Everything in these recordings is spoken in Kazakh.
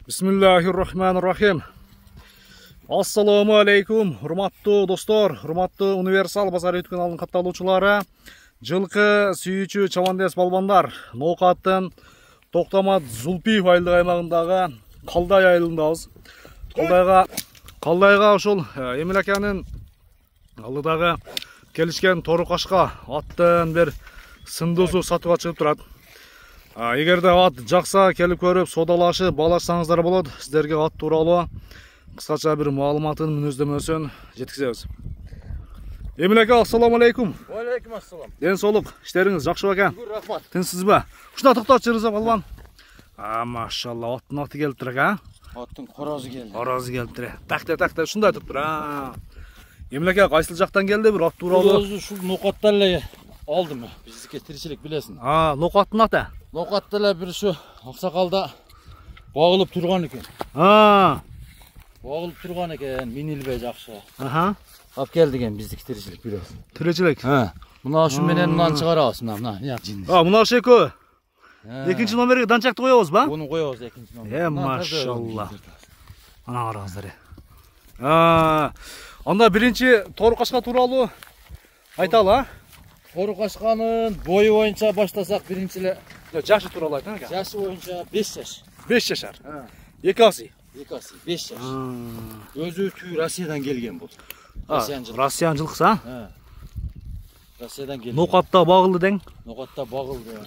Bismillahirrahmanirrahim. Assalamu alaikum, hurmatlı dostlar, hurmatlı Universal Bazar YouTube kanalının kattалуучулары, жылқы сүйүүчү чабандес балбандар, Ноокаттын Токтамат Зулпиев айылдык аймагындагы Калдай айылындабыз. Калдайга ошол Эмил аканын алдыдагы келишкен тору кашка аттын бир сындуусу сатууга чыгып турат. Эгерде ат жакса келип көрүп содалашып балашсаңыздар болот, сиздерге ат тууралуу кыскача бир маалыматын мүнөздөмөсүн жеткизебиз. Эмил ака, ассаламу алейкум. Алейкум ассалам. Ден соолук, иштериңиз жакшы бекен? Рахмат. Тинсизби? Ушунда токтотчуруза балбан. Машалла, аттын аты келиптир ака. Аттын корозу келди. Корозу келиптир. Такта, ушундай туруптур. Эмил ака, кайсыл жактан келди бир ат тууралуу? Өзү ушул Ноокаттан эле алдым. Биздики тиричилик билесиң. Ноокаттын аты. Ноокатта эле бир ушу аксакалда багылып турган экен. Багылып турган экен, минилбей жакшы. Алып келди экен биздики тиричилик билесиң. Тиричилик. Мына ушу менен мынаны чыгарабыз, мына. Мына ошо экөө. Экинчи номерге данчакты коебуз ба? Буну коебуз экинчи номерге. Машалла. Ана караңыздар. Анда биринчи тору кашка тууралуу айталы, Тору кашканын бою боюнча баштасак биринчи эле жашы тууралуу айтыңыз ака. жашы боюнча 5 жаш. 5 жашар. Эки аси. 5 жаш. Өзү түү Россиядан келген бул. Россиян жылкысы, Россиядан келген. Ноокатта багылды дең. Ноокатта багылды.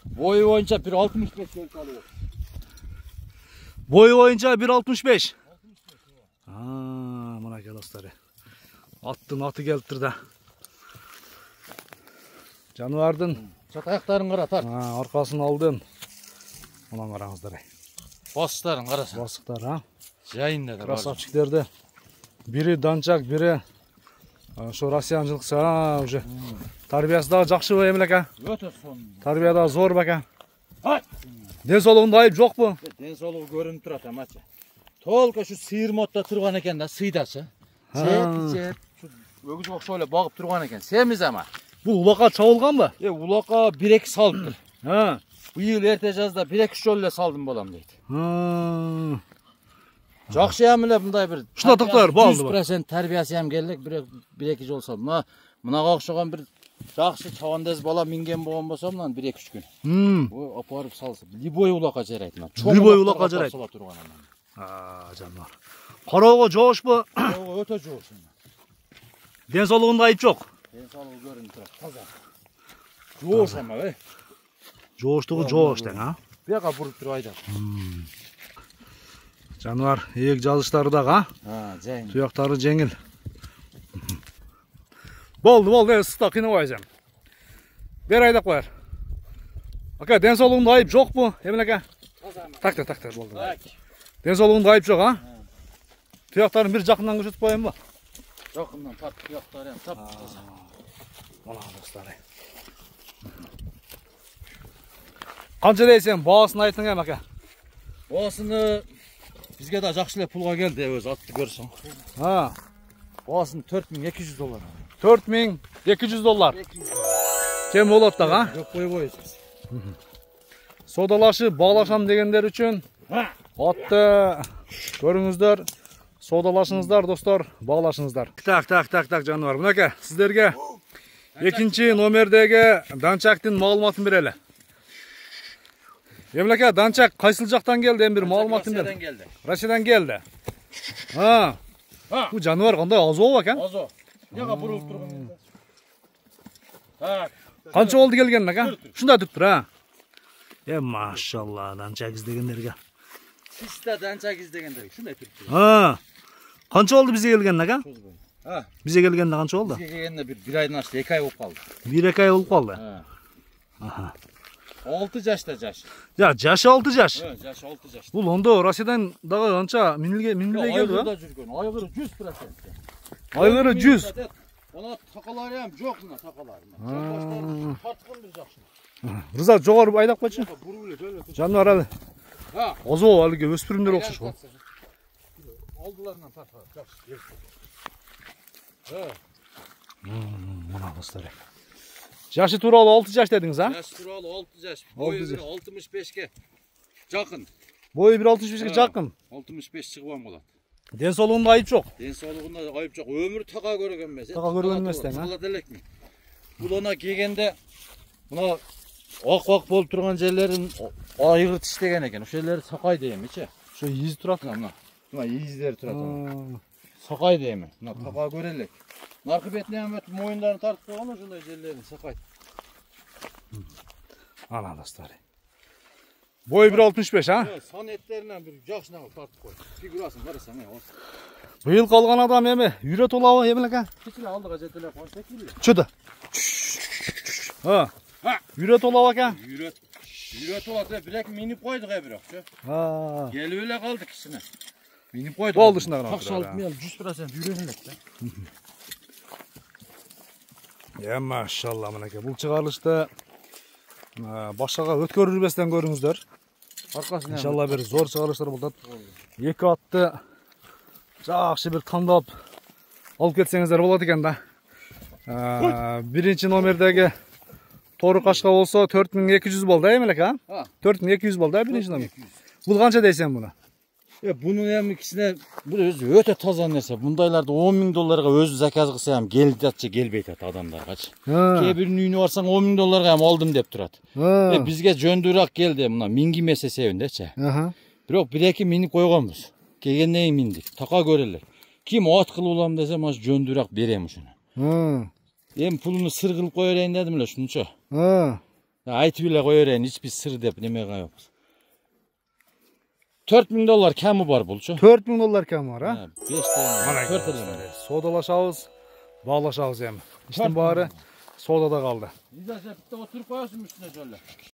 Бою боюнча 1.65 келталуу. Бою боюнча 1.65. Мына достор. Аттын аты келиптир да. Жаныбардын чат аяктарын кара тарт. Аркасын алдын. Мына караңыздар. Басыктарын караса. Басыктар, Жайында да. Красавчиктерди. Бири данчак, бири ошо Россиян жылкысы, уже тарбиясы дагы жакшыбы Эмил ака? Өтө сон. Тарбия дагы зор бекен. Ден соолугунда айып жокпу? Ден соолугу көрүнүп турат амачы. Толку ушу сыйыр моддо турган экен да, сыйдачы. Чет, өгүз окшой эле багып турган экен. Семиз ама. Бул улакка чабылганбы? Улакка 1-2 салыптыр. Быйыл эрте жазда 1-2 жолу эле салдым балам дейт. Жакшы ham эле мындай бир. Ушунда токтолор болду. 100% тарбиясы ham келдик, 1-2 жол салдым. Мынага окшогон бир жакшы чабандез бала минген болгон болсо, мынан 1-2 күн. Апарып салса, любой улакка жарайт. Любой улакка жарайт. Жандар. Кароого жоошпу? Кароого өтө жоош. Ден соолугунда айып жок. Ден соолугу көрүнүп турат. Таза. Жоош ама, Жооштугу жоош дең, Бияка буруп туруп айдап. Жаныбар эек жазыштары дагы, жеңил. Туяктары жеңил. Болду, ысыкта кыйнабайсың. Бер айдап коер. Ака, ден соолугунда айып жокпу, Эмил ака? Такта, болду. Ден соолугунда айып жок, Туяктарын бир жакындан көрсөтүп коеюнбу? Жакындан тарт, туяктары ham тап. Мына достор. Канча дейсең, баасын айтың эми ака? Баасыны бизге да жакшы эле пулга келди, өз атты көрсөң. Баасын $4200. $4200. Кем болот дагы, Жок койбойбуз. Содалашып баалашам дегендер үчүн атты көрүңүздөр, содалашыңыздар достор, баалашыңыздар. Так, жаныбар. Мынакей, сиздерге экинчи номердеги данчактын маалыматын берели. Эмил ака, данчак кайсыл жактан келди? Эми бир маалыматын бер. Россиядан келди. Бул жаныбар кандай азоо экен? Азоо. Яга бурулуп турган. Канча болду келген ака? Ушундай туруптур, машалла, данчак издегендерге. Чиста данчак издегендер, ушундай туруптур. Канча болду бизге келген ака? Бизге келгенде канча болду? Бизге келгенде бир айдан ашты, 2 ай болуп калды. 1-2 ай болуп калды. 6 жашта жаш. Жашы 6 жаш. Жашы 6 жаш. Бул ондо Россиядан дагы анча минилбей келди ба? Айгырда жүргөн. Айгыры 100%. Айгыры 100. Ана такалары ham жок, мына такалары. Тарткан бир жакшы. Рыза жогору айдап койчу. Жаныбар ал. Азоо алыге өспүрүмдөр окшош. Алдыларынан тарткан жакшы. Мына достор. Жашы тууралуу 6 жаш дедиңиз, Жашы тууралуу 6 жаш. Бою 65ке жакын. Boyu 1.65'e жақын. 65 çıkıvan bolat. Денсаулығында айып жоқ. Денсаулығында айып жоқ. Өмірі тақа көрген емес. Тақа көрген емес те, Сала делек ми? Бұл ona келгенде мына ақ болып тұрған жерлерін айғыр тістеген екен. Ошо жерлері сақай дейм, ше. Şu iz тұрады. Мына издері тұрады. Сақай дейм. Мына тақа көрелек. Нарқы бетіне өтіп мойындарын тартып қойған ошондай жерлерін сақай. Ана достар. Boyu 1.65 ha? Сан еттерінен бір жақшына тартып қой. Фигурасын қарасаң, Биыл қалған адам еме, үйрет олауы емелек. Keçile aldığa jetele koy tekili. Çıdı. Ha. Үйрет олауы екен. Yürüt oladı bilek minip koyduk ya biraz. Ha. Gel öyle kaldık içine. Minip koyduk. Bol dışında kalan. Takşı alıp mıyalım 100% yürüyelim de. Ya maşallah meneke. Bu çıkarılışta başkaga ötkörülbestен көрүңүздөр. Arkasına. İnşallah bir zor çıkarılışlar buldu. Екі atты жақсы bir таңдап алып кетсеңіздер болады екен да. Birinci номердегі торы қашқа болса 4200 болды емелек ha? 4200 болды birinci номер. Бұл қанша дейсен бұны? Bunun hem ikisine bu özü öte taza nerse. Bundaylarda 10.000 dolarga özü zakaz kılsa hem geldi atça gelbeyt at adamlar kaç. Kebirinin üyünü varsan 10.000 dolarga hem aldım dep durat. Bizge jöndürak geldi mına mingi mesese öndeçe. Biroq bir-iki minip koyganбыз. Kelgenden mindik. Taka göreler. Kim at kılı ulam desem az jöndürak berem şunu. Hem pulunu sır kılıp koyarayın dedim la şununça. Aytып эле koyarayın hiçbir sır dep neme koyapız. 4.000 dolar kemi var bulçu. 4.000 dolar kemi var ha? 5 tane. 4 tane. Sodalaşağız, bağlaşağız hem. İşte bari sodada kaldı. Bize bitti oturup koyasın üstüne şöyle.